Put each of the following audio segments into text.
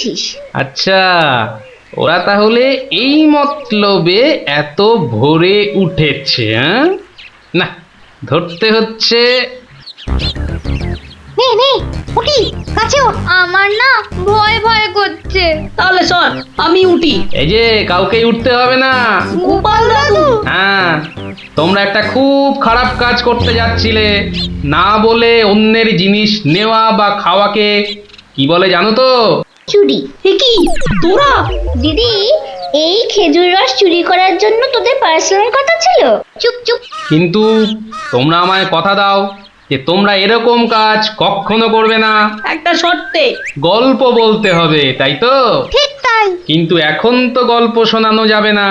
এনেছিস? আচ্ছা, ওরা তাহলে এই মতলবে এত ভোরে উঠেছে, হ্যাঁ? না, ধরতে হচ্ছে। নে নে, উঠি, কাছে ওঠ। আমার না ভয় ভয় করছে। তাহলে সর, আমি উঠি। এই যে, কাউকেই উঠতে হবে না। গোপাল দাদু, হ্যাঁ, তোমরা একটা খুব খারাপ কাজ করতে যাচ্ছিলে। না বলে অন্যের জিনিস নেওয়া বা খাওয়াকে কি বলে জানো তো? চুরি। এ কি তোরা? দিদি, এই খেজুর রস চুরি করার জন্য তোদের পার্সোনাল কথা ছিল? চুপ চুপ। কিন্তু তোমরা আমায় কথা দাও যে তোমরা এরকম কাজ কখনো করবে না। একটা শর্তে। গল্প বলতে হবে, তাই তো? ঠিক তাই। কিন্তু এখন তো গল্প শোনানো যাবে না,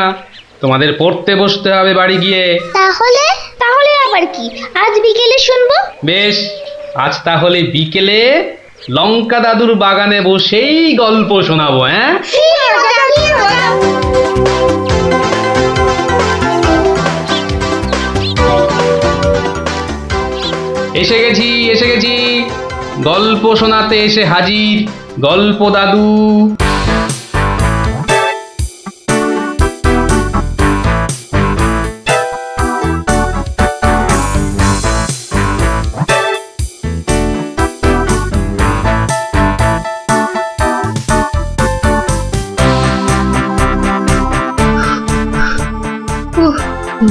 তোমাদের পড়তে বসতে হবে বাড়ি গিয়ে। তাহলে তাহলে আবার কি, আজ বিকেলে শুনবো? বেশ, আজ তাহলে বিকেলে লঙ্কা দাদুর বাগানে বসেই গল্প শোনাবো, হ্যাঁ? এসে গেছি, এসে গেছি, গল্প শোনাতে এসে হাজির গল্প দাদু।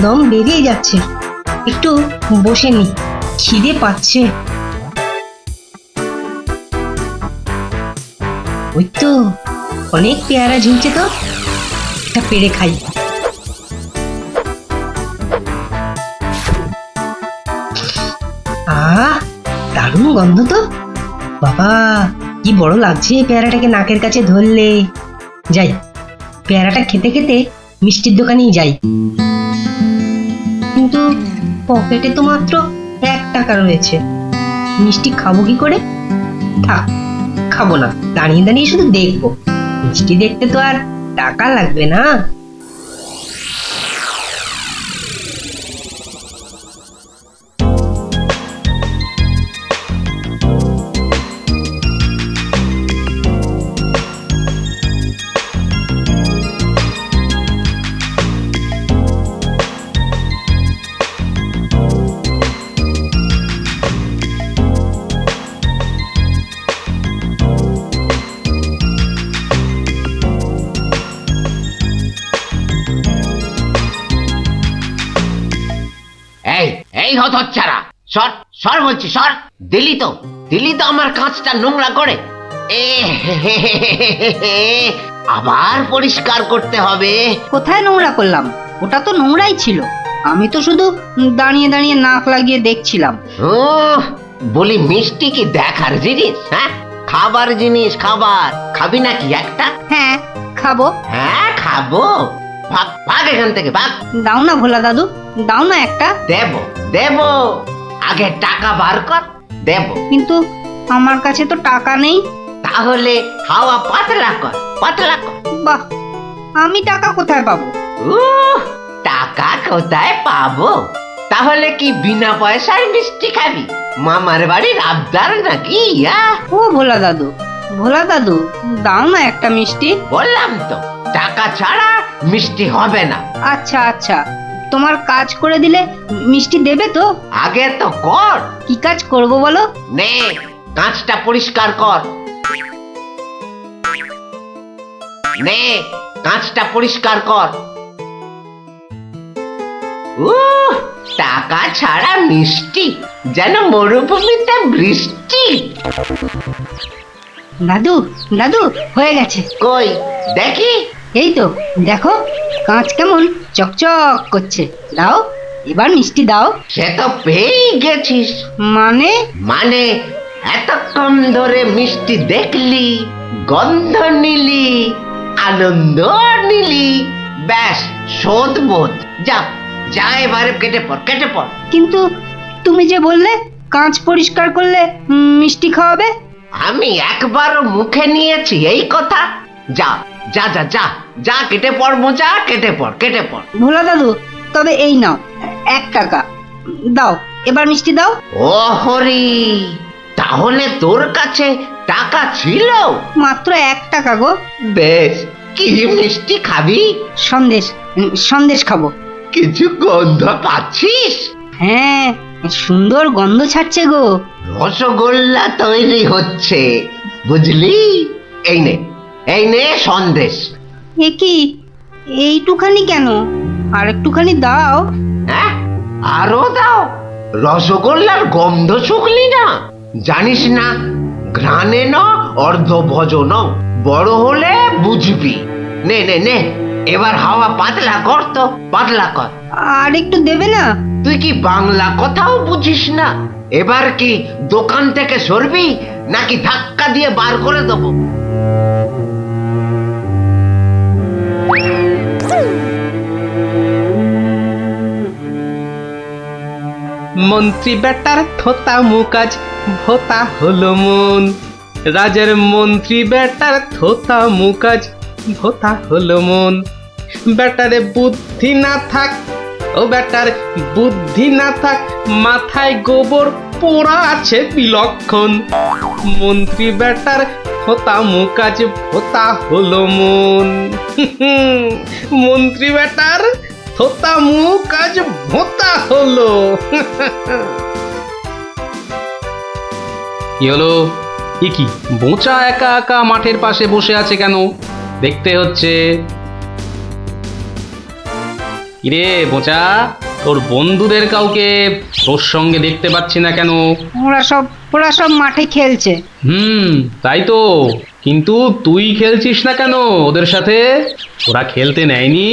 দম বেরিয়ে যাচ্ছে, একটু বসে নি, খিদে পাচ্ছে। ওই তো অনেক পেয়ারা ঝুলছে, তো একটা পেড়ে খাই। দারুণ গন্ধ তো, বাবা কি বড় লাগছে পেয়ারাটাকে নাকের কাছে ধরলে। যাই, পেয়ারাটা খেতে খেতে মিষ্টির দোকানেই যাই। কিন্তু পকেটে তো মাত্র 1 টাকা রয়েছে, মিষ্টি খাবো কি করে? থাক, খাবো না, দাঁড়িয়ে দাঁড়িয়ে শুধু দেখবো। মিষ্টি দেখতে তো আর টাকা লাগবে না। এই হতচ্ছাড়া, সর সর বলছি, সর। দিলি তো আমার কাঁচটা নোংরা করে। আবার পরিষ্কার করতে হবে। কোথায় নোংরা করলাম? ওটা তো নোংরাই ছিল। আমি তো শুধু দাঁড়িয়ে দাঁড়িয়ে নাক লাগিয়ে দেখছিলাম। বলি, মিষ্টি কি দেখার জিনিস? হ্যাঁ, খাবার জিনিস। খাবার খাবি নাকি একটা? হ্যাঁ খাবো। হ্যাঁ খাবো, ভাগ ভাগ এখান থেকে, ভাগ। দাও না ভোলা দাদু, দাও না একটা। দেব, আগে টাকা বার কর, দেব। কিন্তু আমার কাছে তো টাকা নেই। তাহলে হাওয়া পাতলা কর, পাতলা কর। বাহ, আমি টাকা কোথায় পাবো? টাকা কোথায় পাবো? তাহলে কি বিনা পয়সায় মিষ্টি খাবি? মামার বাড়ির আবদার নাকি? ও ভোলা দাদু, দাও না একটা মিষ্টি। বললাম তো, টাকা ছাড়া মিষ্টি হবে না। আচ্ছা আচ্ছা, তোমার কাজ করে দিলে মিষ্টি দেবে তো? আগে তো কর। কি কাজ করব বলো? নে, কাঁচটা পরিষ্কার কর। নে, কাঁচটা পরিষ্কার কর। টাকা ছাড়া মিষ্টি যেন মরুভূমিতে বৃষ্টি। দাদু হয়ে গেছে। কই দেখি। এই তো দেখো, কাঁচ কেমন চকচক করছে। দাও, এবার মিষ্টি দাও। সে তো পেয়ে গেছিস। মানে এতক্ষণ ধরে মিষ্টি দেখলি, গন্ধ নিলি, আনন্দ নিলি, ব্যাস শোধ বোধ। যা এবারে কেটে পড়। কিন্তু তুমি যে বললে কাঁচ পরিষ্কার করলে মিষ্টি খাওয়াবে। আমি একবারও মুখে নিয়েছি এই কথা? যা, কেটে পড় মোজা, কেটে পড়। ভোলা দাদু, তবে এই নাও 1 টাকা, দাও এবার মিষ্টি দাও। ও হরি, তাহলে তোর কাছে টাকা ছিল? মাত্র 1 টাকা গো। বেশ, কি মিষ্টি খাবি? সন্দেশ, সন্দেশ খাবো। কিছু গন্ধ পাচ্ছিস? হ্যাঁ, সুন্দর গন্ধ ছাড়ছে গো। রসগোল্লা তৈরি হচ্ছে, বুঝলি? এই নে, এই নে সন্দেশ। এ কি, এইটুখানি কেন? আর একটুখানি দাও। হ্যাঁ, আরো দাও। রসগোল্লার গন্ধ শুকলি না? জানিস না, ঘ্রাণে ন অর্ধ ভজন, বড় হলে বুঝবি। নে নে নে, এবার হাওয়া পাতলা কর তো, পাতলা কর। আর একটু দেবে না? তুই কি বাংলা কথাও বুঝিস না? এবার কি দোকান থেকে সরবি নাকি ধাক্কা দিয়ে বার করে দেবো? মন্ত্রী বেটার থোতা মুকাজ ভোতা হলো মন। রাজার মন্ত্রী বেটার থোতা মুকাজ ভোতা হলো মন। বেটারে বুদ্ধি না থাক, ও বেটার বুদ্ধি না থাক, মাথায় গোবর পোড়া আছে বিলক্ষণ। মন্ত্রী বেটার থোতা মুকাজ ভোতা হলো মন। মন্ত্রী বেটার থোতা মুখ আজ ভোতা হলো। কি হলো? কি বোঁচা একা একা মাঠের পাশে বসে আছে কেন? দেখতে হচ্ছে। কিরে বোঁচা, তোর বন্ধুদের কাউকে তোর সঙ্গে দেখতে পাচ্ছি না কেন? ওরা সব মাঠে খেলছে। তাই তো, কিন্তু তুই খেলছিস না কেন ওদের সাথে? ওরা খেলতে নেয়নি?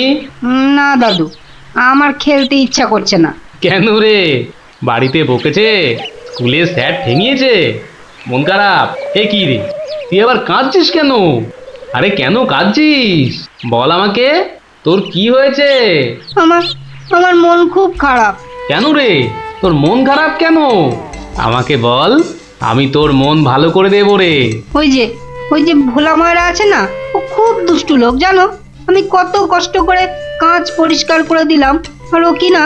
না দাদু, আমার খেলতে ইচ্ছা করছে না। কেন রে, বাড়িতে বকেছে? স্কুলে স্যার ঠেঙিয়েছে? মন খারাপ? এ কি রে, তুই আবার কাঁদছিস কেন? আরে কেন কাঁদছিস বল আমাকে, তোর কি হয়েছে? আমার মন খুব খারাপ। কেন রে, তোর মন খারাপ কেন? আমাকে বল, আমি তোর মন ভালো করে দেবো রে। ওই যে ভোলা ময়রা আছে না, ও খুব দুষ্টু লোক জানো। আমি কত কষ্ট করে কাঁচ পরিষ্কার করে দিলাম, আর ও কি না।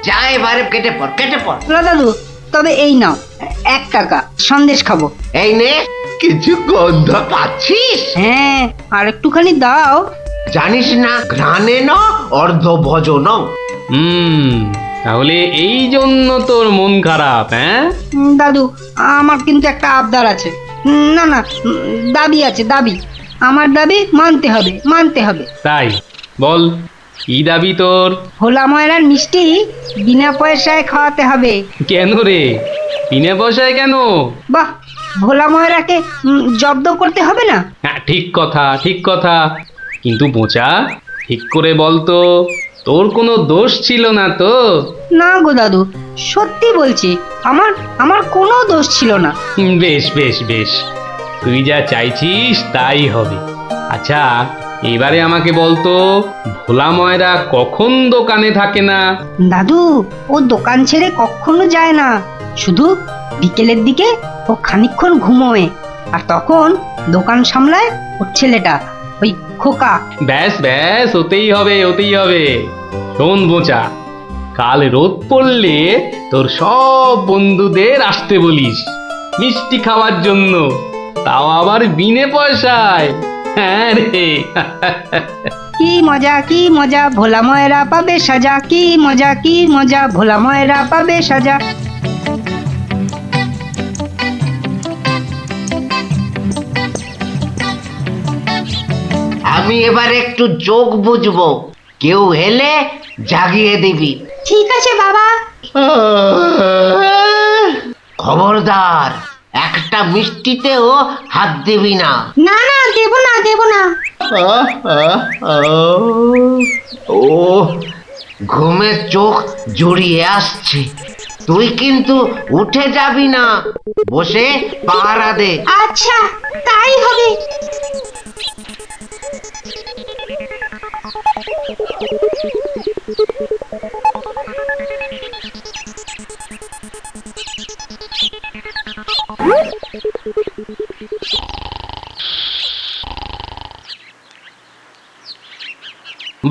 যা এবারে কেটে পড়, কেটে পড়। না দাদু, তবে এই নাও 1 টাকা, সন্দেশ খাবো। এই নে, কিছু গন্ধ পাচ্ছিস? হ্যাঁ, আর একটুখানি দাও। জানিস না, ঘ্রাণে ন অর্ধ ভজন। তাহলে এই জন্য তোর মন খারাপ? হ্যাঁ দাদু, আমার কিন্তু একটা আবদার আছে। না, দাবি আছে, দাবি। আমার দাবি মানতে হবে। তাই বল, কি দাবি তোর? ভোলা ময়রার মিষ্টি বিনা পয়সায় খাওয়াতে হবে। কেন রে, বিনা পয়সায় কেন? বাহ, ভোলা ময়রাকে জব্দ করতে হবে না? হ্যাঁ, ঠিক কথা। কিন্তু বোঁচা, ঠিক করে বলতো, তোর কোনো দোষ ছিল না তো? না গো দাদু, সত্যি বলছি, আমার কোনো দোষ ছিল না। বেশ, তুই যা চাইছিস তাই হবে। আচ্ছা, এবারে আমাকে বলতো, ভোলা ময়রা কখন দোকানে থাকে না? দাদু, ও দোকান ছেড়ে কখনো যায় না। শুধু বিকেলের দিকে ও খানিকক্ষণ ঘুমোয়, আর তখন দোকান সামলায় ওর ছেলেটা, ওই খোকা। ব্যাস, ওতেই হবে। শোন বোঁচা, কাল রোদ পড়লে তোর সব বন্ধুদের আসতে বলিস মিষ্টি খাওয়ার জন্য, তাও আবার বিনে পয়সায়। হ্যাঁ রে। কি মজা, ভোলা ময়রা পাবে সাজা। কি মজা, ভোলা ময়রা পাবে সাজা। আমি এবার একটু চোখ বুঝবো, কেউ এলে জাগিয়ে দিবি। ঠিক আছে বাবা। খবরদার, একটা মিষ্টিতেও হাত দিবি না। না, দেব না। ও, ঘুমের চোখ জড়িয়ে আসছে। তুই কিন্তু উঠে যাবি না, বসে পাহারা দে। আচ্ছা, তাই হবে।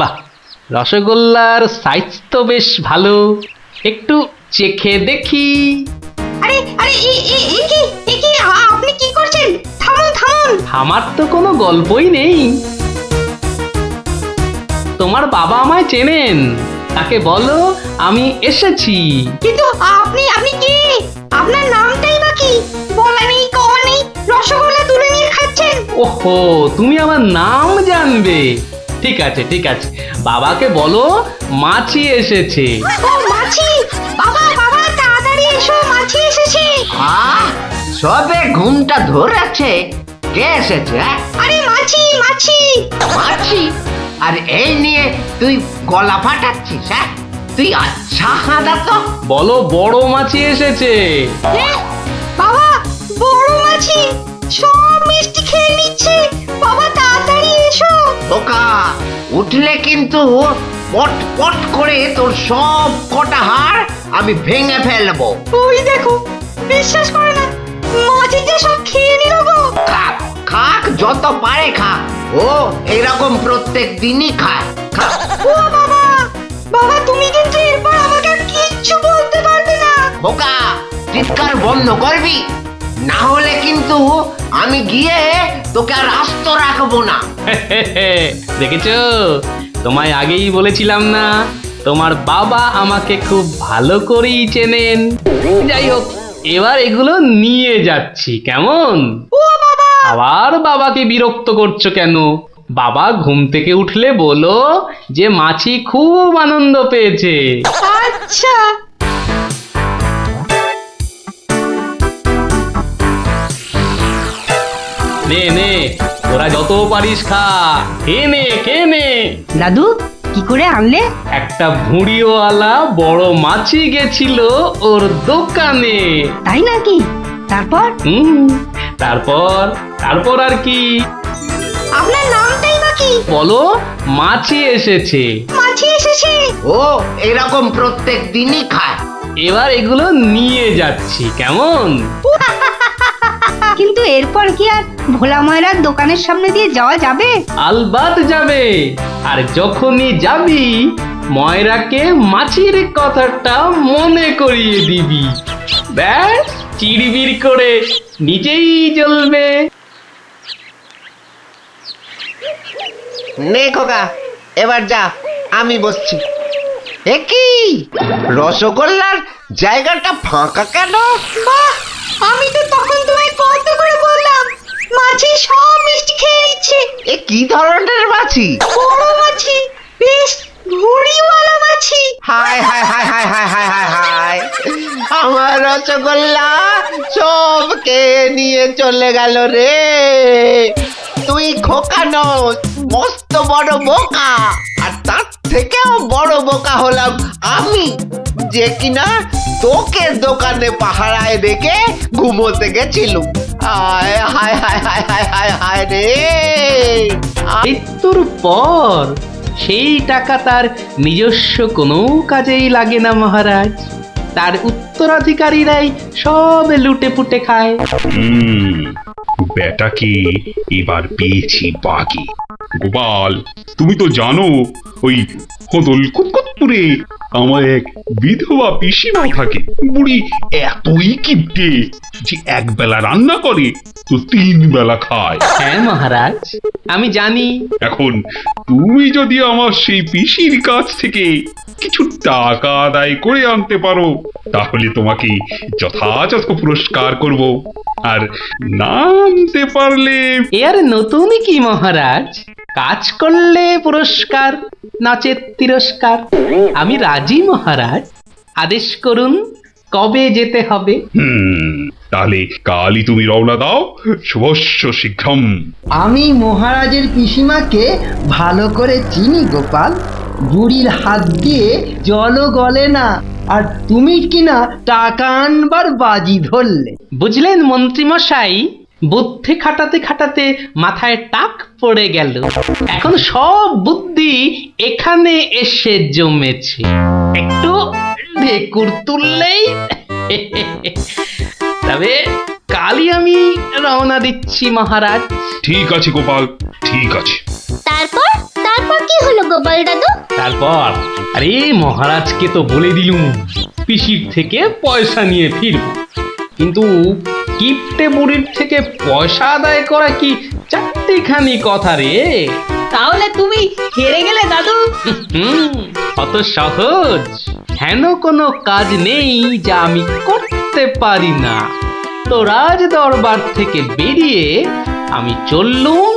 বাহ, রসগোল্লার সাইজ তো বেশ ভালো, একটু চেখে দেখি। আরে আরে আরে এ কি আপনি কি করছেন? থামুন থামুন। আমার তো কোনো গল্পই নেই। তোমার বাবা আমায় চেনেন, তাকে বলো আমি এসেছি। কিন্তু আপনি কে? আপনার নামটাই বা কি? বলা নেই কওয়া নেই, রসগোল্লা তুলে নিয়ে খাচ্ছেন। ওহো, তুমি আমার নাম জানবে? ঠিক আছে ঠিক আছে, বাবাকে বলো মাছি এসেছে। ও মাছি! বাবা বাবা তাড়াতাড়ি এসো, মাছি এসেছে। সবে ঘুমটা ধরেছে, কে এসেছে? আরে মাছি মাছি! মাছি? আর এই নিয়ে তুই গলা ফাটাচ্ছিস? হ্যাঁ, তুই আচ্ছা হাঁদা তো। বলো বড় মাছি এসেছে। বাবা বড় মাছি সব মিষ্টি খেয়ে নিচ্ছে। বাবা তাড়াতাড়ি এসো। বোকা, উঠলে কিন্তু পট পট করে তোর সব কটা হাড় আমি ভেঙে ফেলবো। ওই দেখো, বিশ্বাস করে না, মাছি যে সব খেয়ে নিল গো। খাক খাক, যত পারে খাক। ও এরকম প্রত্যেক দিনই খায়। খা। ও বাবা, বাবা তুমি কিন্তু এরপর আমাকে আর কিচ্ছু বলতে পারবে না। বোকা, চিৎকার বন্ধ করবি, না হলে কিন্তু আমি গিয়ে তোকে আর আস্ত রাখবো না। দেখেছো, তোমায় আগেই বলেছিলাম না, তোমার বাবা আমাকে খুব ভালো করেই চেনেন। যাই হোক, এবার এগুলো নিয়ে যাচ্ছি, কেমন? আবার বাবাকে বিরক্ত করছো কেন? বাবা ঘুম থেকে উঠলে বলো যে মাছি খুব আনন্দ পেয়েছে। আচ্ছা। নে নে, তোরা যত পারিস খা, খেয়ে নে। দাদু কি করে আনলে? একটা ভুঁড়িওয়ালা বড় মাছি গেছিল ওর দোকানে। তাই নাকি? তারপর? তারপর আর কি? আপনার নামটাই বা কি? বলো মাছি এসেছে। মাছি এসেছে। ও এরকম প্রত্যেক দিনই খায়। এবার এগুলো নিয়ে যাচ্ছি, কেমন? কিন্তু এরপর কি আর ভোলা ময়রার দোকানের সামনে দিয়ে যাওয়া যাবে? আলবাত যাবে। আর যখনই যাবি, ময়রাকে মাছির কথাটা মনে করিয়ে দিবি। ব্যাস, চিড়বির করে নিজেই জ্বলবে। নে খোকা, এবার যা, আমি বসছি। এ কি, রসগোল্লার জায়গাটা ফাঁকা কেন? বাহ, আমি তো তখন তোমায় কত করে বললাম, মাছি সব মিষ্টি খেয়ে নিচ্ছে। এ কি ধরনের মাছি? বড় মাছি, বেশ ভুঁড়িওয়ালা মাছি। হায় হায় হায় হায় হায় হায় হায় হায়, আমার রসগোল্লা সব কে নিয়ে চলে গেল রে। তুই খোকা নস, মস্ত বড় বোকা। আর তার থেকেও বড় বোকা হলাম আমি, যে কিনা তোকে দোকানে পাহারায় রেখে ঘুমোতে গেছিলুম। হায় হায় হায় হায় হায় হায় হায় রে। মৃত্যুর পর সেই টাকা তার নিজস্ব কোনো কাজেই লাগে না মহারাজ। তার উত্তরাধিকারীরাই সব লুটে পুটে খায়। বেটাকে এবার পেয়েছি বাকি। গোপাল, তুমি তো জানো ওই হদল কুতকুতপুরে আমার এক বিধবা পিসিমা থাকে। বুড়ি এতই কিপটে যে এক বেলা রান্না করে তো 3 বেলা খায়। হ্যাঁ মহারাজ, আমি জানি। এখন তুমি যদি আমার সেই পিসির কাছ থেকে কিছু টাকা আদায় করে আনতে পারো, তাহলে তোমাকে যথাযথ পুরস্কার করব। আর না আনতে পারলে এর নতুন কি মহারাজ? কাজ করলে পুরস্কার, নাচের তিরস্কার। আমি রাজি মহারাজ। আদেশ করুন, কবে যেতে হবে? তাহলে কালই তুমি রওনা দাও, শুভস্য শীঘ্রম। আমি মহারাজের পিসিমাকে ভালো করে চিনি গোপাল। বুড়ির হাত দিয়ে জলও গলে না, আর তুমি কিনা টাকা আনবার বাজি ধরলে। বুঝলেন মন্ত্রী মশাই, বুদ্ধি খাটাতে খাটাতে মাথায় টাক পড়ে গেল। এখন সব বুদ্ধি এখানে এসে জমেছে। একটু ঢেকুর তুললেই। তবে কালই আমি রওনা দিচ্ছি মহারাজ। ঠিক আছে গোপাল, ঠিক আছে। তারপর তারপর কি হলো গোপাল দাদু? তারপর আরে মহারাজকে তো বলে দিলুম পিসির থেকে পয়সা নিয়ে ফিরব। কিন্তু কিপটে বুড়ির থেকে পয়সা আদায় করা কি চারটিখানি কথা রে? তাহলে তুমি হেরে গেলে দাদু। অত সহজ হেন কোনো কাজ নেই যা আমি করতে পারি না। তো রাজ দরবার থেকে বেরিয়ে আমি চললুম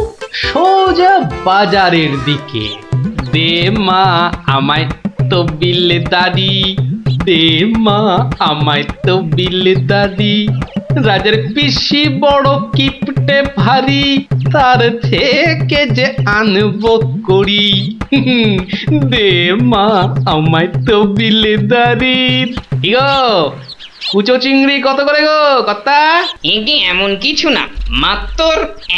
সোজা বাজারের দিকে। দে মা আমায় তো বিলে দাদি, দে মা আমায় তো বিলে দাদি। রাজার পিসি বড় কিপটে ভারী, তার থেকে যে আনবো করি। দে মা আমায় তো বিলে দাদি। গো কুচো চিংড়ি কত করে গো কর্তা? এটি এমন কিছু না, মাত্র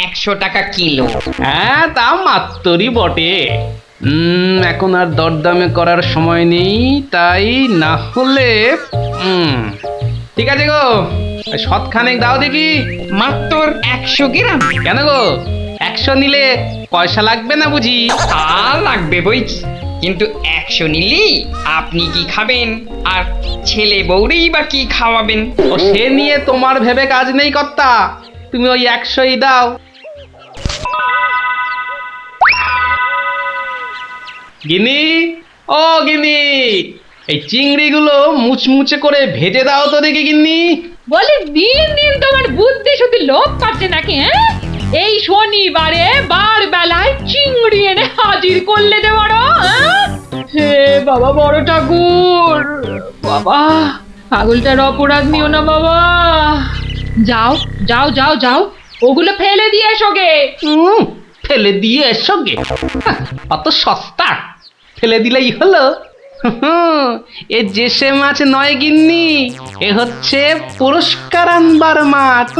100 টাকা কিলো। হ্যাঁ তা মাত্রই বটে। এখন আর দরদামে করার সময় নেই, তাই না হলে ঠিক আছে গো, শতখানেক দাও দেখি। মাত্র 100 গ্রাম। কেন গো 100 নিলে পয়সা লাগবে না বুঝি? তা লাগবে বইছি, কিন্তু 100 নিলি আপনি কি খাবেন আর ছেলে বউরেই বা কি খাওয়াবেন? ও সে নিয়ে তোমার ভেবে কাজ নেই কর্তা, তুমি ওই 100ই দাও। গিনি, ও গিনি, এই চিংড়িগুলো মুচমুচে করে ভেজে দাও তো দেখি গিন্নি। বলি দিন দিন তোমার বুদ্ধি শুধু লোভ পাচ্ছে নাকি? হ্যাঁ, এই শনিবারে বার বেলায় চিংড়ি এনে হাজির করলে যে বড়। হে বাবা বড় ঠাকুর, বাবা পাগলটার অপরাধ নিও না বাবা। যাও যাও যাও যাও, ওগুলো ফেলে দিয়ে এসো গে। ফেলে দিয়ে এসো গে? অত সস্তা? ফেলে দিলেই হলো? এ জেসে মাছ নয় গিন্নি, এ হচ্ছে পুরস্কার আনবার মাছ।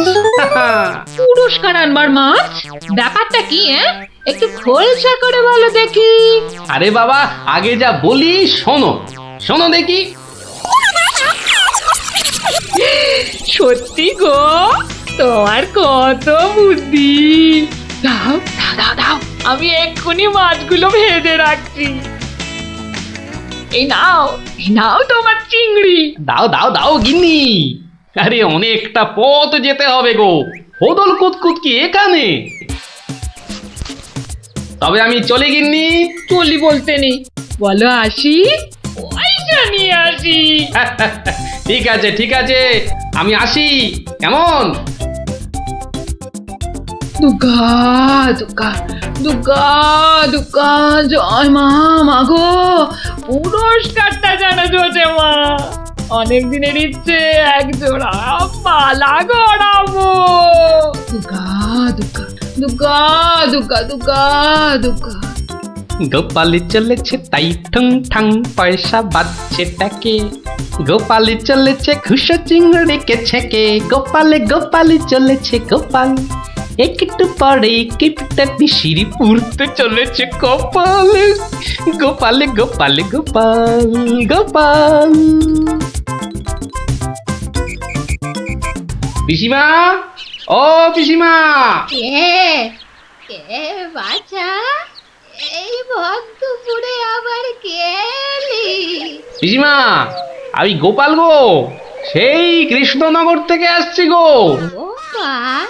পুরস্কার আনবার মাছ? ব্যাপারটা কি? একটু খোলসা করে বলো দেখি। আরে বাবা আগে যা বলি শোনো, শোনো দেখি। সত্যি গো, তোমার কত বুদ্ধি। দাও দাও দাও দাও, আমি এক্ষুনি মাছগুলো ভেজে রাখছি। এই নাও, এই নাও তোমার চিংড়ি। দাও দাও দাও গিন্নি। আরে অনেকটা পথ যেতে হবে গো, হোদল কুতকুত কি এখানে? তবে আমি চলে গিন্নি। চলি বলতে নেই, বলো আসি, পয়সা নিয়ে আসি। ঠিক আছে ঠিক আছে, আমি আসি, কেমন? দুর্গা দুর্গা দুর্গা দুর্গা, জয় মা। মাগো পুরস্কারটা যেন জোটে মা, অনেক দিনের ইচ্ছে এক জোড়া মালা গড়াবো। দুর্গা দুর্গা দুর্গা দুর্গা দুর্গা দুর্গা। গোপালি চলেছে তাই ঠং ঠাং, পয়সা বাজছে টাকে। গোপালি চলেছে খুশো চিংড়িকে ছেকে। গোপালে গোপালি চলেছে গোপাল, একটু পরে কিপটা পিসিরি পুরতে চলেছে কপাল। গোপালে গোপালে গোপাল গোপাল। পিসিমা, ও পিসিমা। কে বাছা, এই ভক্তপুরে আবার কে এলি? পিসিমা আমি গোপাল গো, সেই কৃষ্ণনগর থেকে আসছি গো। গোপাল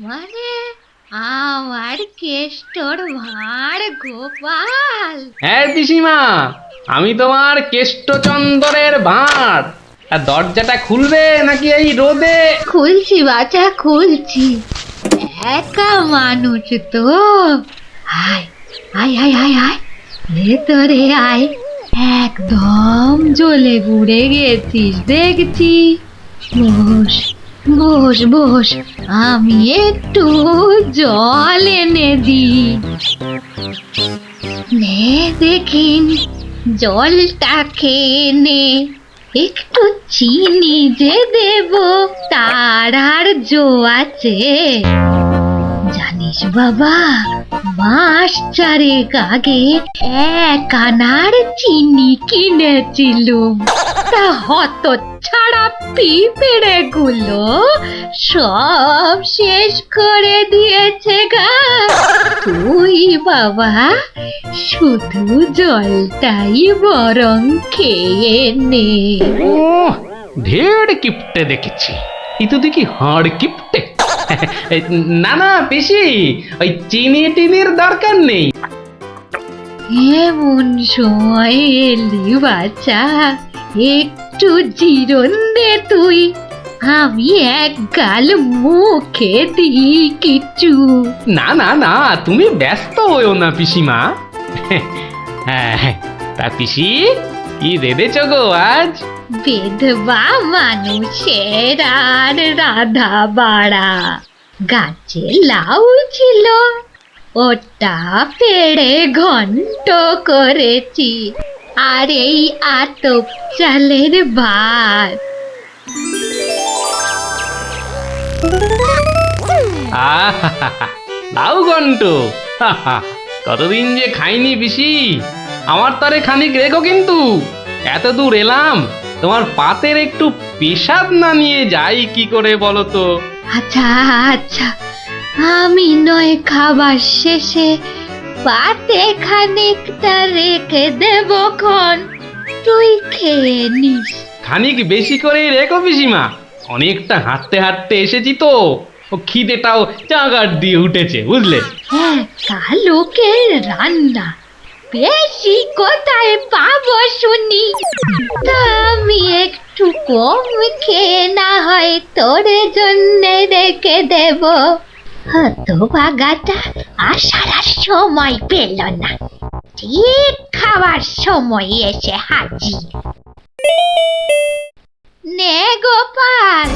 মানে আমার কেষ্টর ভাঁড় গোপাল? হ্যাঁ পিসিমা, আমি তোমার কেষ্টচন্দরের ভাঁড়। আর দরজাটা খুলবে নাকি এই রোদে? খুলছি বাছা খুলছি, একা মানুষ তো। আয় আয় আয় আয় আয়, ভেতরে আয়। একদম জ্বলে পুড়ে গেছিস দেখছি। বস বস বস, আমি একটু জল এনে দিই। নে দেখিন, জলটা খেয়ে নে। একটু চিনি যে দেব তার আর জো আছে? জানিস বাবা, মাস চারেক আগে 1 আনার চিনি কিনেছিলুম, তা হত ছাড়া পিঁপড়ে গুলো সব শেষ করে দিয়েছে গা। তুই বাবা শুধু জলটাই বরং খেয়ে নে। ঢের কিপটে দেখেছি, এই তো দেখি হাড় কিপটে। না না পিসি, ওই চিনি টিনির দরকার নেই। এমন সময় এলি বাচ্চা, একটু জিরন দে তুই, আমি এক গাল মুখে দিই কিছু। না না না, তুমি ব্যস্ত হইও না পিসিমা। হ্যাঁ, তা পিসি কি রেঁধেছ গো আজ? বিধবা মানুষের আর রাধা বাড়া, গাছে লাউ ছিল, ওটা পেড়ে ঘন্ট করেছি, আর এই আতপ চালের ভাত। আহা, লাউ ঘন্ট, কতদিন যে খাইনি পিসি। আমার তরে খানিক রেখো কিন্তু। এত দূর এলাম, তোমার পাতের একটু পেশাব না নিয়ে যাই কি করে বলো তো? আচ্ছা আচ্ছা, আমি নয় খাবার শেষে পাতে খানিকটা রেখে দেব খন, তুই খেয়ে নিস। খানিক বেশি করে রেখো পিসিমা, অনেকটা হাঁটতে হাঁটতে এসেছি তো, ও খিদেটাও চাগার দিয়ে উঠেছে বুঝলে। হ্যাঁ, লোকের রান্না বেশি কোথায় পাবো শুনি? তা আমি একটু কম খেয়ে না হয় তোর জন্য রেখে দেব। হতভাগাটা আসার আর সময় পেল না, ঠিক খাবার সময় এসে হাজির। নে গোপাল,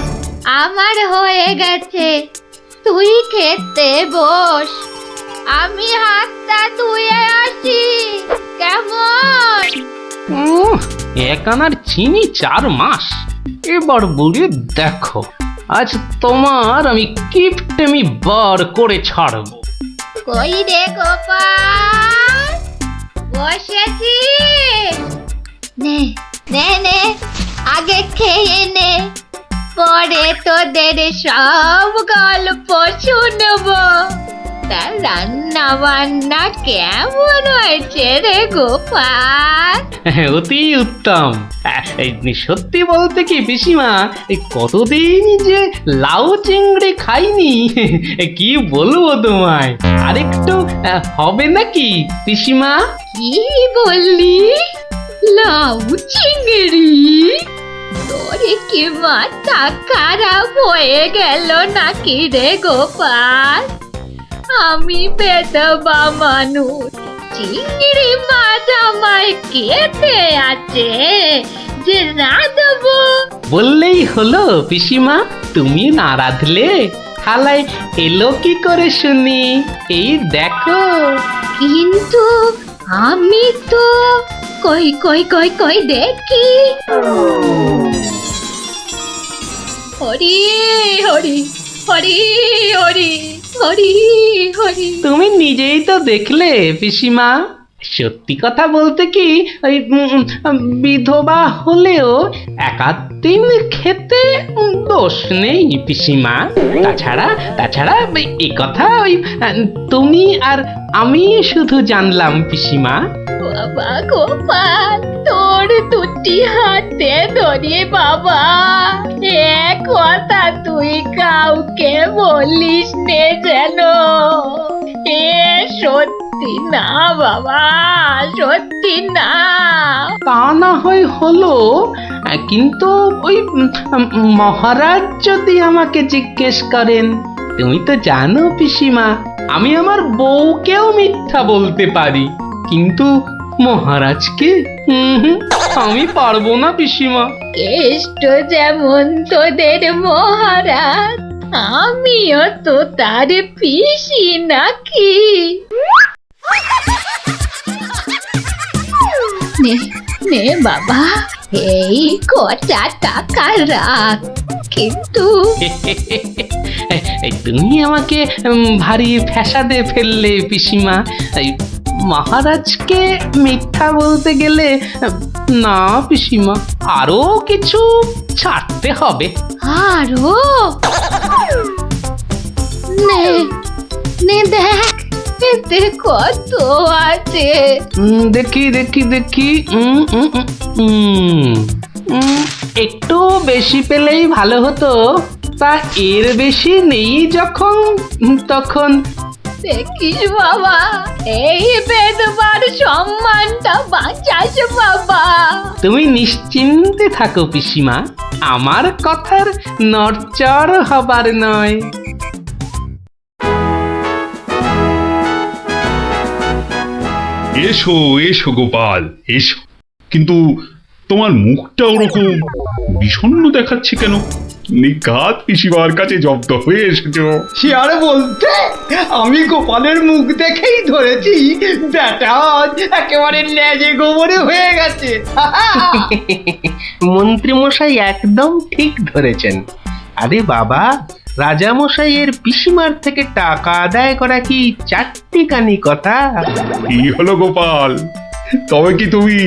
আমার হয়ে গেছে, তুই খেতে বস, আমি হাতটা ধুয়ে আসি, কেমন? এক আনার চিনি 4 মাস। এবার বলে দেখো, আজ তোমার আমি কিপটেমি বার করে ছাড়বো। কই রে গোপাল, বসেছি? নে নে নে, আগে খেয়ে নে, পরে তোদের সব গল্প শুনবো। তা রান্না বান্না কেমন হয়েছে রে গোপাল? অতি উত্তম। সত্যি বলতে কি পিসিমা, কতদিন যে লাউ চিংড়ি খাইনি, কি বলবো তোমায়। আরেকটু হবে নাকি পিসিমা? কি বললি? লাউ চিংড়ি? তোরে কি মাথা খারাপ হয়ে গেল নাকি রে গোপাল? আমি বেদবা মানুষ, চিংড়ি মাছ আমায় খেতে আছে যে রাঁধবো? বললেই হলো পিসিমা, তুমি না রাঁধলে থালায় এলো কি করে শুনি? এই দেখো। কিন্তু আমি তো কই কই কই কই দেখি। হরি হরি হরি হরি হরি হরি। তুমি নিজেই তো দেখলে পিসিমা। সত্যি কথা বলতে কি, ওই বিধবা হলেও একাদিন খেতে দোষ নেই পিসিমা। তাছাড়া এ কথা ওই তুমি আর আমি শুধু জানলাম পিসিমা। বাবা গোপাল, তোর দুটি হাতে ধরে বাবা, এক কথা তুই কাউকে বলিস নে যেন। এ সত্যি না বাবা, সত্যি না। তা না হয় হলো, কিন্তু ওই মহারাজ যদি আমাকে জিজ্ঞেস করেন, তুমি তো জানো পিসিমা, আমি আমার বউকেও মিথ্যা বলতে পারি, কিন্তু মহারাজকে আমি পারবো না পিসিমা। কেষ্ট যেমন তোদের মহারাজ, আমিও তো তার পিসি নাকি? নে নে বাবা, এই কটা টাকা রাখ, কিন্তু তুমি আমাকে ভারী ফ্যাসাদে ফেললে পিসিমা। মহারাজকে মিথ্যা বলতে গেলে না পিসিমা, আরো কিছু ছাড়তে হবে। আরো? নে নে দেখ, এতে কত আছে? দেখি দেখি দেখি, একটু বেশি পেলেই ভালো হতো। তা এর বেশি নেই যখন, তখন দেখিস বাবা, এই বেদবার সম্মানটা বাঁচাস বাবা। তুমি নিশ্চিন্তে থাকো পিসিমা, আমার কথার নড়চড় হবার নয়। এসো এসো গোপাল, এসো। কিন্তু তোমার মুখটা ওরকম বিষণ্ণ দেখাচ্ছে কেন? নিঘাত পিসিমার কাছে জব্দ হয়ে এসেছো। সে আর বলতে, আমি গোপালের মুখ দেখেই ধরেছি ব্যাটা আজ একেবারে লেজে গোবরে হয়ে গেছে। মন্ত্রীমশাই একদম ঠিক ধরেছেন। আরে বাবা, রাজামশাইয়ের পিসিমার থেকে টাকা আদায় করা কি চারটিখানি কথা? কি হলো গোপাল, তবে কি তুমি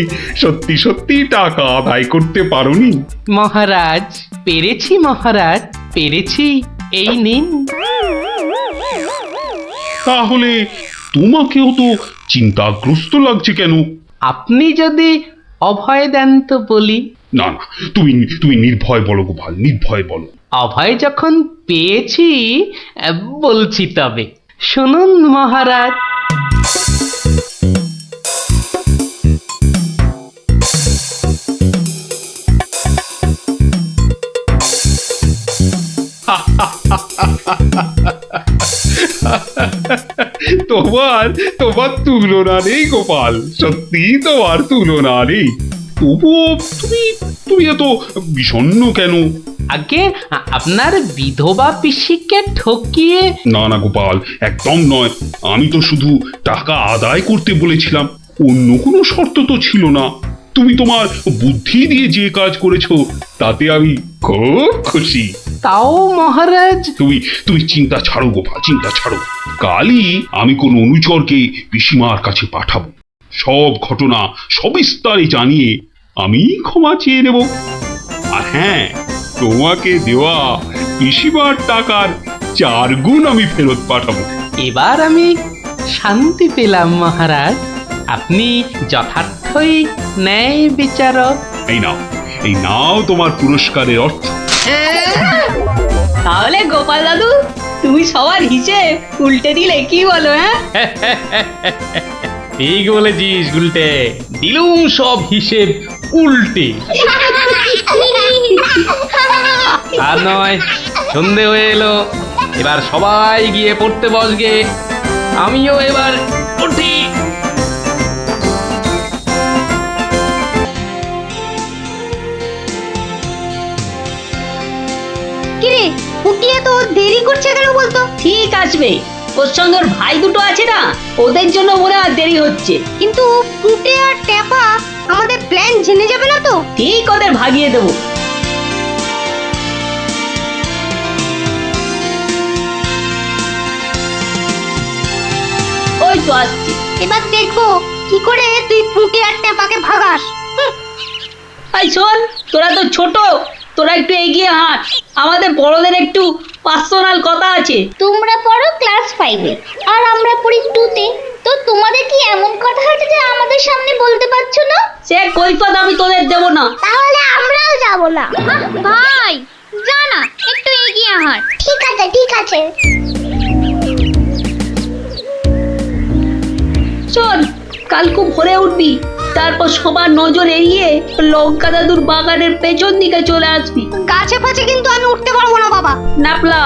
সত্যি সত্যি টাকা আদায় করতে পারোনি? মহারাজ, পেরেছি মহারাজ, পেরেছি। এই নিন। তাহলে তোমাকেও তো চিন্তাগ্রস্ত লাগছে কেন? আপনি যদি অভয় দেন তো বলি। না না, তুমি তুমি নির্ভয় বলো গোপাল, নির্ভয় বলো। অভয় যখন পেয়েছি, বলছি তবে শুনুন মহারাজ। তোমার তোমার তুলনা নেই গোপাল, সত্যি তোমার তুলনা নেই। তবুও তুমি তুমি এত বিষণ্ণ কেন? আগে আপনার বিধবা পিসিকে ঠকিয়ে। না না গোপাল, একদম নয়। আমি তো শুধু টাকা আদায় করতে বলেছিলাম, অন্য কোনো শর্ত তো ছিল না। তুমি তোমার বুদ্ধি দিয়ে যে কাজ করেছো তাতে আমি খুব খুশি। তাও মহারাজ। তুমি তুমি চিন্তা ছাড়ো গোপাল, চিন্তা ছাড়ো। কালই আমি কোন অনুচরকে পিসিমার কাছে পাঠাবো, সব ঘটনা সবিস্তারে জানিয়ে আমি ক্ষমা চেয়ে নেব। আর হ্যাঁ, তোমাকে দেওয়া পিসিমার টাকার 4 গুণ আমি ফেরত পাঠাবো। এবার আমি শান্তি পেলাম মহারাজ। আপনি যথার্থই ন্যায় বিচারক। এই নাও তোমার পুরস্কারের অর্থ। তাহলে গোপাল দাদু, তুমি সবার হিসেব উল্টে দিলে, কি বলো? হ্যাঁ, ঠিক বলেছিস গুলটে, দিলুম সব হিসেব উল্টে। আর নয়, সন্ধে হয়ে এলো, এবার সবাই গিয়ে পড়তে বসগে। আমিও এবার উঠি। কিরে, পুটিয়ে তো দেরি করছে কেন বলতো? ঠিক আসবে, ওর সঙ্গে ওর ভাই দুটো আছে না, ওদের জন্য মনে হয় দেরি হচ্ছে। কিন্তু পুটে আর টেপা আমাদের প্ল্যান জেনে যাবে না তো? ঠিক ওদের ভাগিয়ে দেবো। ওই তো আসছি। এবার দেখবো কি করে তুই পুটে আর টেপাকে ভাগাস। এই শোন, তোরা তো ছোট, তোরা একটু এগিয়ে হাঁট, আমাদের বড়দের একটু পার্সোনাল কথা আছে। তোমরা পড়ো ক্লাস 5-এ আর আমরা পড়ি 2-তে, তো তোমাদের কি এমন কথা আছে যে আমাদের সামনে বলতে পারছো না? সে কৈফত আমি তোদের দেব না। তাহলে আমরাও যাব না। ভাই যা না, একটু এগিয়ে হাঁট। ঠিক আছে ঠিক আছে। শোন, কাল খুব ভোরে উঠবি, তারপর সবার নজর এড়িয়ে লঙ্কা দাদুর বাগানের পেছন দিকে চলে আসবি। গাছে ফাছে কিন্তু আমি উঠতে পারবো না বাবা। নাপলা,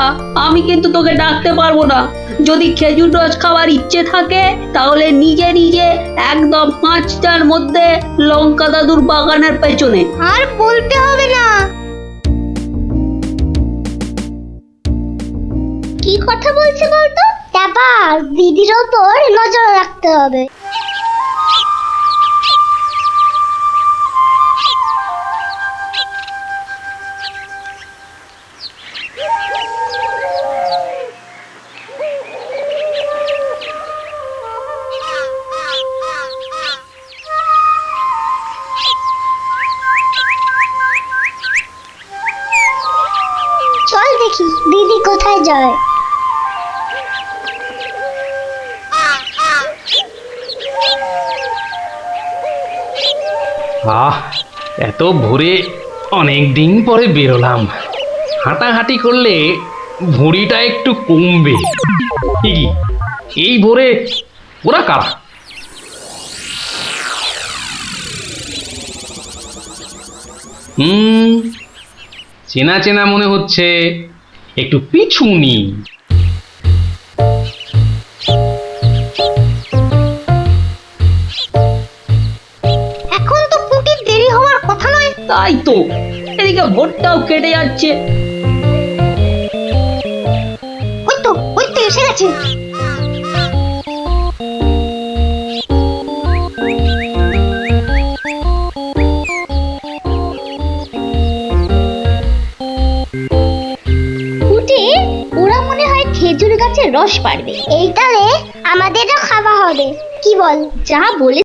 আমি কিন্তু তোকে ডাকতে পারবো না। যদি খেজুর রস খাওয়ার ইচ্ছে থাকে তাহলে নিজে নিজে একদম 5টার মধ্যে লঙ্কা দাদুর বাগানের পেছনে। আর বলতে হবে না। কি কথা বলছে বলতো? ট্যাপা, দিদির ওপর নজর রাখতে হবে। চল দেখি দিদি কোথায় যায়। আহ, এত ভোরে অনেক দিন পরে বেরোলাম। হাঁটাহাঁটি করলে ভুঁড়িটা একটু কমবে। কি এই ভোরে ওরা কারা? চেনা চেনা মনে হচ্ছে, একটু পিছু নি। এখন তো পুটির দেরি হওয়ার কথা নয়। তাই তো, এদিকে ভোটটাও কেটে যাচ্ছে। ওই তো এসে গেছে। উঠে ওরা মনে হয় খেজুর গাছের রস পাড়বে। এইটারে আমাদেরও খাওয়া হবে, কি বল? যা বলে